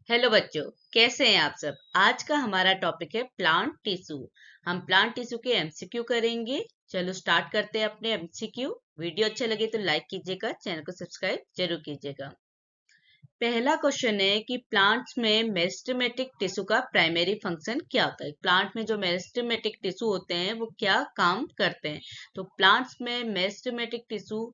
Hello बच्चों, कैसे हैं आप सब। आज का हमारा टॉपिक है प्लांट टिश्यू। हम प्लांट टिश्यू के एमसीक्यू करेंगे। चलो स्टार्ट करते हैं अपने एमसीक्यू। वीडियो अच्छा लगे तो लाइक कीजिएगा, चैनल को सब्सक्राइब जरूर कीजिएगा। पहला क्वेश्चन है कि प्लांट्स में मेरिस्टेमेटिक टिश्यू का प्राइमरी फंक्शन क्या होता है। प्लांट में जो मेरिस्टेमेटिक टिश्यू होते हैं वो क्या काम करते हैं। तो प्लांट्स में मेरिस्टेमेटिक टिश्यू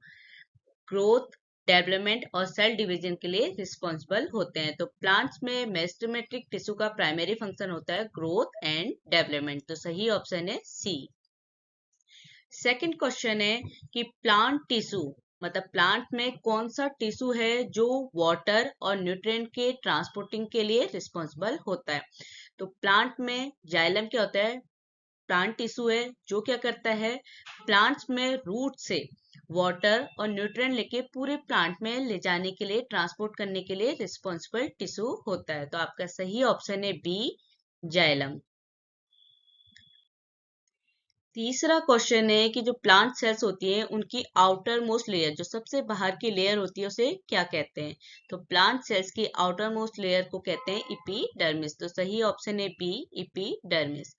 ग्रोथ, डेवलपमेंट और सेल डिवीजन के लिए रिस्पॉन्सिबल होते हैं। तो प्लांट्स में मेरिस्टेमेटिक टिश्यू का प्राइमरी फंक्शन होता है ग्रोथ एंड डेवलपमेंट। तो सही ऑप्शन है सी। सेकंड क्वेश्चन है कि प्लांट टिश्यू मतलब प्लांट में कौन सा टिश्यू है जो वाटर और न्यूट्रिएंट के ट्रांसपोर्टिंग के लिए रिस्पॉन्सिबल होता है। तो प्लांट में जाइलम क्या होता है, प्लांट टिश्यू है जो क्या करता है, प्लांट्स में रूट से वाटर और न्यूट्रिएंट लेके पूरे प्लांट में ले जाने के लिए, ट्रांसपोर्ट करने के लिए रिस्पॉन्सिबल टिश्यू होता है। तो आपका सही ऑप्शन है बी, जाइलम। तीसरा क्वेश्चन है कि जो प्लांट सेल्स होती हैं उनकी आउटर मोस्ट लेयर, जो सबसे बाहर की लेयर होती है, उसे क्या कहते हैं। तो प्लांट सेल्स की आउटर मोस्ट लेयर को कहते हैं इपीडर्मिस। तो सही ऑप्शन है बी, इपीडर्मिस।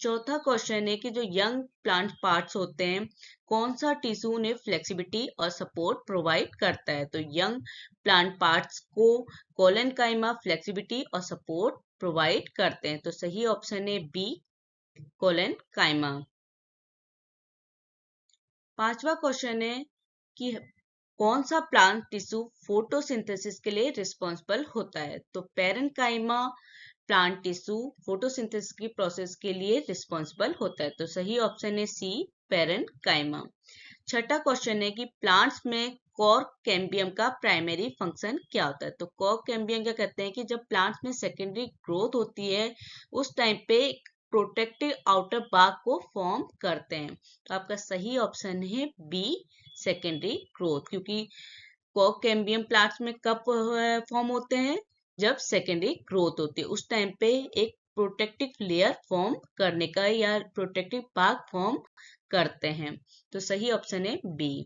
चौथा क्वेश्चन है कि जो यंग प्लांट पार्ट्स होते हैं, कौन सा टिश्यू उन्हें फ्लेक्सिबिलिटी और सपोर्ट प्रोवाइड करता है। तो यंग प्लांट पार्ट्स को कोलेनकाइमा फ्लेक्सिबिलिटी और सपोर्ट प्रोवाइड करते हैं। तो सही ऑप्शन है बी, कोलेनकाइमा। पांचवा क्वेश्चन है कि कौन सा प्लांट टिश्यू फोटोसिंथेसिस के लिए रिस्पॉन्सिबल होता है। तो पैरेन्काइमा प्लांट टिश्यू फोटोसिंथेसिस की प्रोसेस के लिए रिस्पॉन्सिबल होता है। तो सही ऑप्शन है सी, पैरेन्काइमा। छठा क्वेश्चन है कि प्लांट्स में कॉर्क कैम्बियम का प्राइमरी फंक्शन क्या होता है। तो कॉर्क कैम्बियम क्या कहते हैं कि जब प्लांट्स में सेकेंडरी ग्रोथ होती है उस टाइम पे प्रोटेक्टिव आउटर बाग को फॉर्म करते हैं। तो आपका सही ऑप्शन है बी, सेकेंडरी ग्रोथ, क्योंकि कॉर्क कैम्बियम प्लांट्स में कब फॉर्म होते हैं, जब सेकेंडरी ग्रोथ होती है उस टाइम पे एक प्रोटेक्टिव लेयर फॉर्म करने का या प्रोटेक्टिव बाग फॉर्म करते हैं। तो सही ऑप्शन है बी।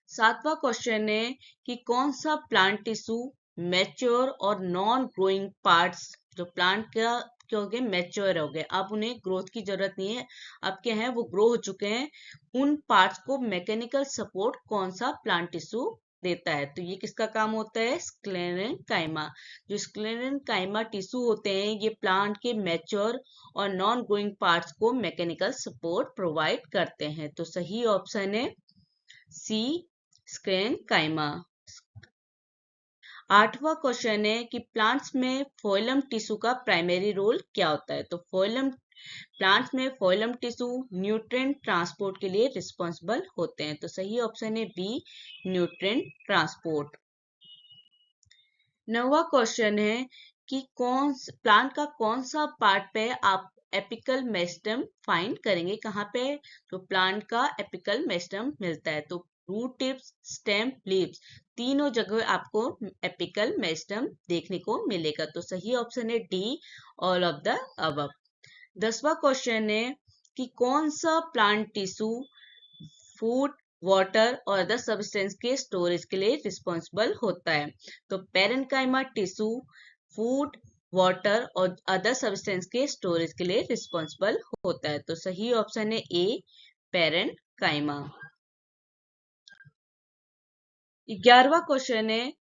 सातवां क्वेश्चन है कि कौन सा प्लांट टिश्यू मैच्योर और नॉन ग्रोइंग पार्ट्स, जो प्लांट का क्या हो गए, मैच्योर हो गए, अब उन्हें ग्रोथ की जरूरत नहीं है, अब क्या है वो ग्रो हो चुके हैं, उन पार्ट्स को मैकेनिकल सपोर्ट कौन सा प्लांट टिश्यू देता है। तो ये किसका काम होता है, स्क्लेरेनकाइमा। जो स्क्लेरेनकाइमा टिश्यू होते हैं ये प्लांट के मैच्योर और नॉन ग्रोइंग पार्ट्स को मैकेनिकल सपोर्ट प्रोवाइड करते हैं। तो सही ऑप्शन है सी, स्क्लेरेनकाइमा। आठवां क्वेश्चन है कि प्लांट्स में फोइलम टिश्यू का प्राइमरी रोल क्या होता है। तो प्लांट्स में फोइलम टिश्यू न्यूट्रिएंट ट्रांसपोर्ट के लिए रिस्पॉन्सिबल होते हैं। तो सही ऑप्शन है बी, न्यूट्रिएंट ट्रांसपोर्ट। नौवां क्वेश्चन है कि प्लांट का कौन सा पार्ट पे आप एपिकल मेरिस्टेम फाइंड करेंगे, कहाँ पे तो प्लांट का एपिकल मेरिस्टेम मिलता है। तो रूट टिप्स, स्टेम, लीव्स, तीनों जगह आपको एपिकल मेरिस्टेम देखने को मिलेगा। तो सही ऑप्शन है D, all of the above. 10वां क्वेश्चन है कि कौन सा प्लांट टिश्यू फूड, वाटर और अदर सब्सटेंस के स्टोरेज के लिए रिस्पॉन्सिबल होता है। तो पैरेन्काइमा टिश्यू फूड, वाटर और अदर सब्सटेंस के स्टोरेज के लिए रिस्पॉन्सिबल होता है। तो सही ऑप्शन है ए, पैरेन्काइमा। 11वां क्वेश्चन है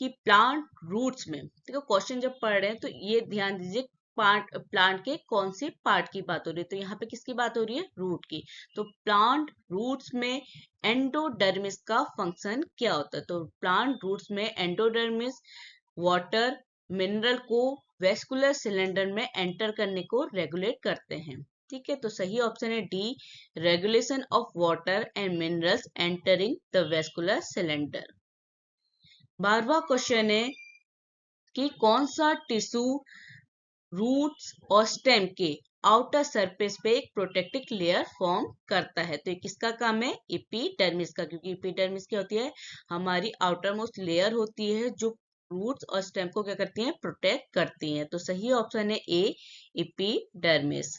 कि प्लांट रूट्स में, देखो क्वेश्चन जब पढ़ रहे हैं तो ये ध्यान दीजिए, प्लांट के कौन से पार्ट की बात हो रही है। तो यहाँ पे किसकी बात हो रही है, रूट की। तो प्लांट रूट्स में एंडोडर्मिस का फंक्शन क्या होता है। तो प्लांट रूट्स में एंडोडर्मिस वाटर मिनरल को वेस्कुलर सिलेंडर में एंटर करने को रेगुलेट करते हैं। ठीक है, तो सही ऑप्शन है D, regulation of water and minerals entering the vascular cylinder. 12वां क्वेश्चन है कि कौन सा टिश्यू रूट्स और स्टेम के आउटर सरफेस पे एक प्रोटेक्टिव लेयर फॉर्म करता है। तो ये किसका काम है, एपिडर्मिस का, क्योंकि एपिडर्मिस क्या होती है, हमारी आउटर मोस्ट लेयर होती है जो रूट्स और स्टेम को क्या करती है, प्रोटेक्ट करती है। तो सही ऑप्शन है ए, एपिडर्मिस।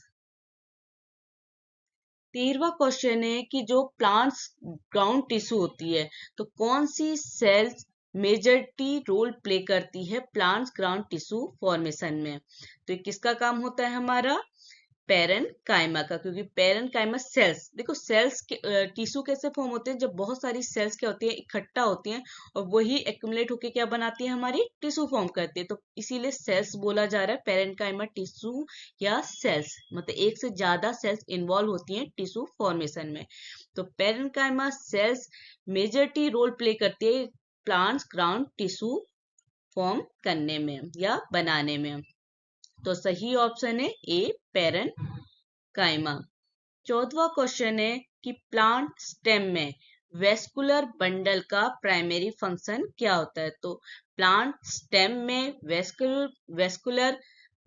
13वां क्वेश्चन है कि जो प्लांट्स ग्राउंड टिश्यू होती है तो कौन सी सेल्स मेजरटी रोल प्ले करती है प्लांट्स ग्राउंड टिश्यू फॉर्मेशन में। तो ये किसका काम होता है हमारा? पेरेन्काइमा का, क्योंकि पेरेन्काइमा सेल्स, देखो सेल्स के टिश्यू कैसे फॉर्म होते हैं? जब बहुत सारी सेल्स क्या होती है, इकट्ठा होती हैं और वही एक्यूमुलेट होके क्या बनाती है, हमारी टिश्यू फॉर्म करती है। तो इसीलिए सेल्स बोला जा रहा है पेरेन्काइमा टिश्यू या सेल्स, मतलब एक से ज्यादा सेल्स इन्वॉल्व होती हैं टिश्यू फॉर्मेशन में। तो पेरेन्काइमा सेल्स मेजरटी रोल प्ले करती है प्लांट्स ग्राउंड टिश्यू फॉर्म करने में या बनाने में। तो सही ऑप्शन है ए, पेरेन्काइमा। 14वां क्वेश्चन है कि प्लांट स्टेम में वेस्कुलर बंडल का प्राइमरी फंक्शन क्या होता है? तो प्लांट स्टेम में वेस्कुलर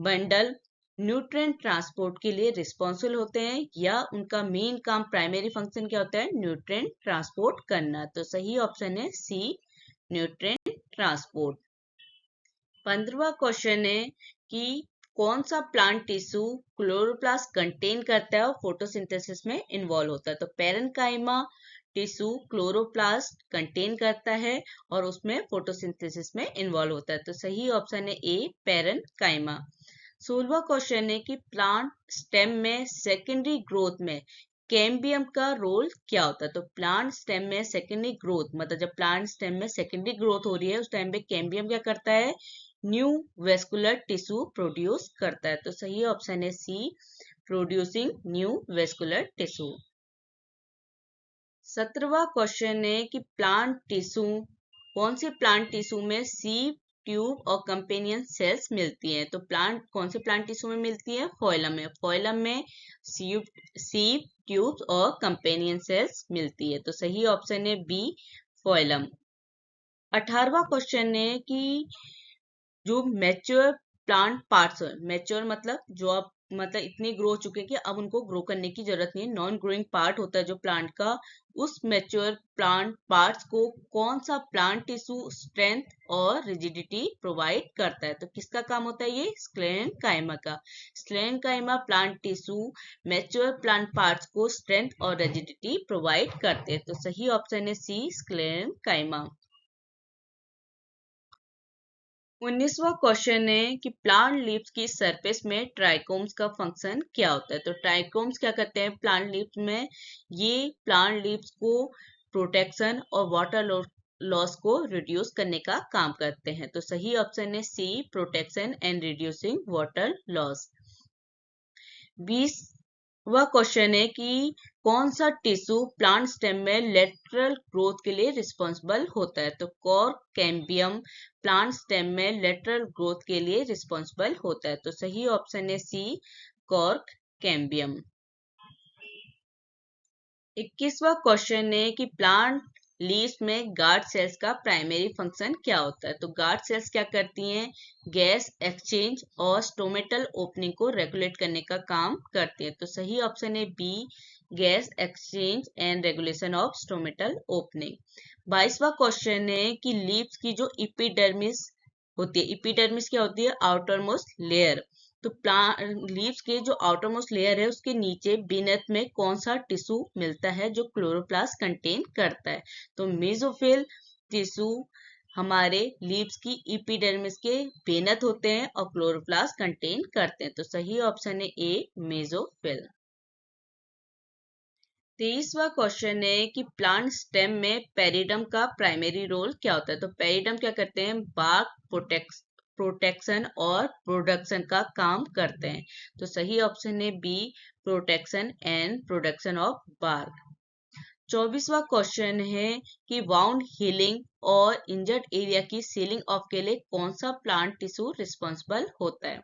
बंडल न्यूट्रिएंट ट्रांसपोर्ट के लिए रिस्पॉन्सिबल होते हैं या उनका मेन काम, प्राइमरी फंक्शन क्या होता है? न्यूट्रिएंट ट्रांसपोर्ट करना। तो सही ऑप्शन है सी, न्यूट्रिएंट ट्रांसपोर्ट। 15वां क्वेश्चन है कि कौन सा प्लांट टिश्यू क्लोरोप्लास्ट कंटेन करता है और फोटोसिंथेसिस में इन्वॉल्व होता है? तो पेरेन्काइमा टिश्यू क्लोरोप्लास्ट कंटेन करता है और उसमें फोटोसिंथेसिस में इन्वॉल्व होता है। तो सही ऑप्शन है ए, पेरेन्काइमा। 16वां क्वेश्चन है कि प्लांट स्टेम में सेकेंडरी ग्रोथ में कैम्बियम का रोल क्या होता है? तो प्लांट स्टेम में सेकेंडरी ग्रोथ, मतलब जब प्लांट स्टेम में सेकेंडरी ग्रोथ हो रही है उस टाइम पे कैम्बियम क्या करता है? न्यू वेस्कुलर टिश्यू प्रोड्यूस करता है। तो सही ऑप्शन है C, producing new vascular tissue. 17वां क्वेश्चन है कि प्लांट टिश्यू, कौन से प्लांट टिश्यू में सीव, ट्यूब और कंपेनियन सेल्स मिलती हैं? तो कौन से प्लांट टिश्यू में मिलती है? फोइलम में। फोइलम में सीव, ट्यूब्स और कंपेनियन सेल्स मिलती है। तो सही ऑप्शन है बी, फोइलम। 18वां क्वेश्चन है कि जो मैच्योर प्लांट पार्ट्स, मैच्योर मतलब जो अब मतलब इतने ग्रो हो चुके कि अब उनको ग्रो करने की जरूरत नहीं है, नॉन ग्रोइंग पार्ट होता है जो प्लांट का, उस मैच्योर प्लांट पार्ट्स को कौन सा प्लांट टिश्यू स्ट्रेंथ और रिजिडिटी प्रोवाइड करता है? तो किसका काम होता है ये? स्क्लेरेन्काइमा का। Sclerenchyma plant tissue mature plant parts को स्ट्रेंथ और रिजिडिटी प्रोवाइड करते हैं। तो सही ऑप्शन है सी, स्क्लेरेन्काइमा। 19वां क्वेश्चन है कि प्लांट लीव्स की सरफेस में ट्राइकोम्स का फंक्शन क्या होता है? तो ट्राइकोम्स क्या करते हैं प्लांट लीव्स में? ये प्लांट लीव्स को प्रोटेक्शन और वाटर लॉस को रिड्यूस करने का काम करते हैं। तो सही ऑप्शन है C, protection and reducing water loss. 20वां क्वेश्चन है कि कौन सा टिश्यू प्लांट स्टेम में लेटरल ग्रोथ के लिए रिस्पॉन्सिबल होता है? तो कॉर्क कैम्बियम प्लांट स्टेम में लेटरल ग्रोथ के लिए रिस्पॉन्सिबल होता है। तो सही ऑप्शन है सी, कॉर्क कैम्बियम। 21वां क्वेश्चन है कि प्लांट लीव्स में गार्ड सेल्स का प्राइमरी फंक्शन क्या होता है? तो गार्ड सेल्स क्या करती हैं? गैस एक्सचेंज और स्टोमेटल ओपनिंग को रेगुलेट करने का काम करती हैं। तो सही ऑप्शन है B, gas exchange and regulation of stomatal opening. 22वां क्वेश्चन है कि लीव्स की जो इपिडर्मिस होती है, इपिडर्मिस क्या होती है? Outer most layer. तो प्लांट लीव्स के जो आउटर मोस्ट लेयर है उसके नीचे बीनथ में कौन सा टिश्यू मिलता है जो क्लोरोप्लास्ट कंटेन करता है? तो मेसोफिल टिश्यू हमारे लीव्स की इपिडर्मिस के बेनथ होते हैं और क्लोरोप्लास्ट कंटेन करते हैं। तो सही ऑप्शन है ए, मेसोफिल। 23वां क्वेश्चन है कि प्लांट स्टेम में पेरिडम का प्राइमरी रोल क्या होता है? तो पेरिडम क्या करते हैं? बार्क प्रोटेक्शन और प्रोडक्शन का काम करते हैं। तो सही ऑप्शन है B, protection and production of bark. 24वां क्वेश्चन है कि वाउंड हीलिंग और इंजर्ड एरिया की सीलिंग ऑफ के लिए कौन सा प्लांट टिश्यू रिस्पॉन्सिबल होता है?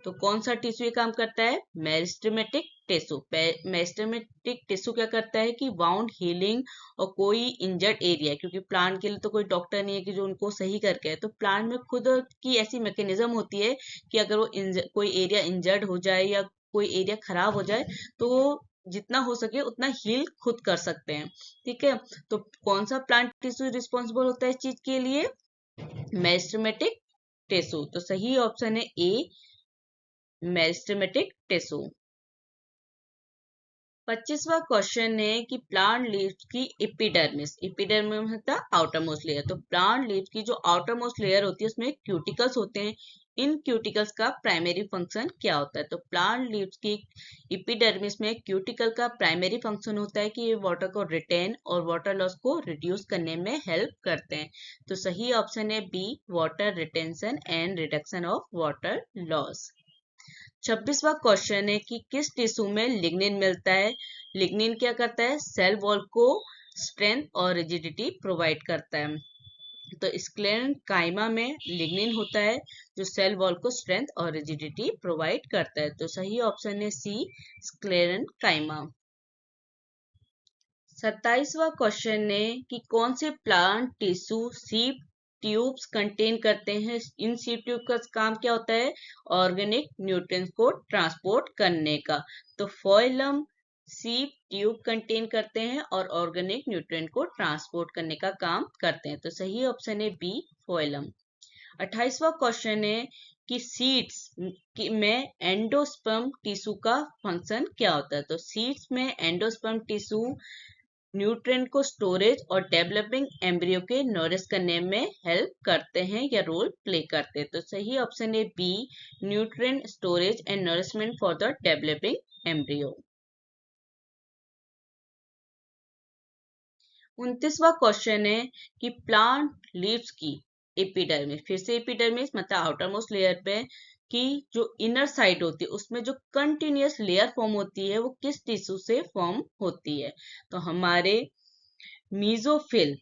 तो कौन सा टिश्यू ये काम करता है? Meristematic tissue. मेरिस्टेमेटिक टिश्यू क्या करता है कि वाउंड हीलिंग और कोई इंजर्ड एरिया, क्योंकि प्लांट के लिए तो कोई डॉक्टर नहीं है कि जो उनको सही करके है, तो प्लांट में खुद की ऐसी मैकेनिज्म होती है कि अगर वो कोई एरिया इंजर्ड हो जाए या कोई एरिया खराब हो जाए तो जितना हो सके उतना हील खुद कर सकते हैं। ठीक है, तो कौन सा प्लांट टिश्यू रिस्पॉन्सिबल होता है इस चीज के लिए? Meristematic tissue. तो सही ऑप्शन है ए, मेरिस्टेमेटिक टिश्यू। 25वां क्वेश्चन है कि प्लांट लीव्स की एपिडर्मिस, एपिडर्मिस मतलब आउटर मोस्ट लेयर। तो प्लांट लीव्स की जो आउटर मोस्ट लेयर होती है उसमें क्यूटिकल्स होते हैं। इन क्यूटिकल्स का प्राइमरी फंक्शन क्या होता है? तो प्लांट लीव्स की एपिडर्मिस में क्यूटिकल का प्राइमरी फंक्शन होता है कि ये वाटर को रिटेन और वाटर लॉस को रिड्यूस करने में हेल्प करते हैं। तो सही ऑप्शन है B, water retention and reduction of water loss. 26वां क्वेश्चन है कि किस टिश्यू में लिग्निन मिलता है? लिग्निन क्या करता है? सेल वॉल को स्ट्रेंथ और रिजिडिटी प्रोवाइड करता है। तो स्क्लेरेंकाइमा में लिग्निन होता है जो सेल वॉल को स्ट्रेंथ और रिजिडिटी प्रोवाइड करता है। तो सही ऑप्शन है सी, स्क्लेरेंकाइमा। 27वां क्वेश्चन है कि कौन से प्लांट टिश्यू सीप ट्यूब्स कंटेन करते हैं? इन सीप ट्यूब का काम क्या होता है? ऑर्गेनिक न्यूट्रिएंट्स को ट्रांसपोर्ट करने का। तो फोइलम सीप ट्यूब कंटेन करते हैं और ऑर्गेनिक न्यूट्रिएंट को ट्रांसपोर्ट करने का काम करते हैं। तो सही ऑप्शन है बी, फोइलम। 28वां क्वेश्चन है कि सीड्स में एंडोस्पर्म टिश्यू का फंक्शन क्या होता है? तो सीड्स में एंडोस्पर्म टिश्यू न्यूट्रिएंट को स्टोरेज और डेवलपिंग एम्ब्रियो के नरिश करने में हेल्प करते हैं या रोल प्ले करते हैं। तो सही ऑप्शन है B, nutrient storage and nourishment for the developing embryo. 29वां क्वेश्चन है कि प्लांट लीव्स की एपिडर्मिस, फिर से एपिडर्मिस मतलब आउटर मोस्ट लेयर पे की जो इनर साइड होती है उसमें जो कंटिन्यूअस लेयर फॉर्म होती है वो किस टिश्यू से फॉर्म होती है? तो हमारे मीजोफिल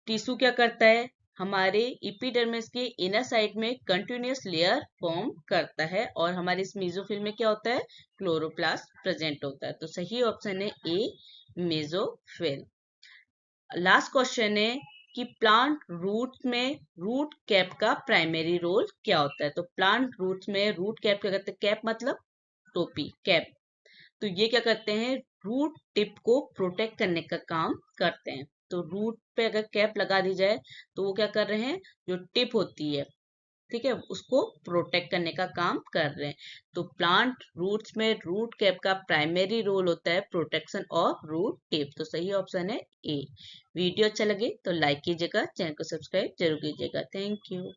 टिश्यू क्या करता है? हमारे एपिडर्मिस के इनर साइड में कंटिन्यूअस लेयर फॉर्म करता है और हमारे इस मीजोफिल में क्या होता है? क्लोरोप्लास्ट प्रेजेंट होता है। तो सही ऑप्शन है ए, मेसोफिल। लास्ट क्वेश्चन है कि प्लांट रूट्स में रूट कैप का प्राइमरी रोल क्या होता है? तो प्लांट रूट्स में रूट कैप क्या करते हैं? कैप मतलब टोपी, कैप। तो ये क्या करते हैं? रूट टिप को प्रोटेक्ट करने का काम करते हैं। तो रूट पे अगर कैप लगा दी जाए तो वो क्या कर रहे हैं? जो टिप होती है, ठीक है, उसको प्रोटेक्ट करने का काम कर रहे हैं। तो प्लांट रूट्स में रूट कैप का प्राइमरी रोल होता है प्रोटेक्शन ऑफ रूट टिप। तो सही ऑप्शन है ए। वीडियो अच्छा लगे तो लाइक कीजिएगा, चैनल को सब्सक्राइब जरूर कीजिएगा। Thank you.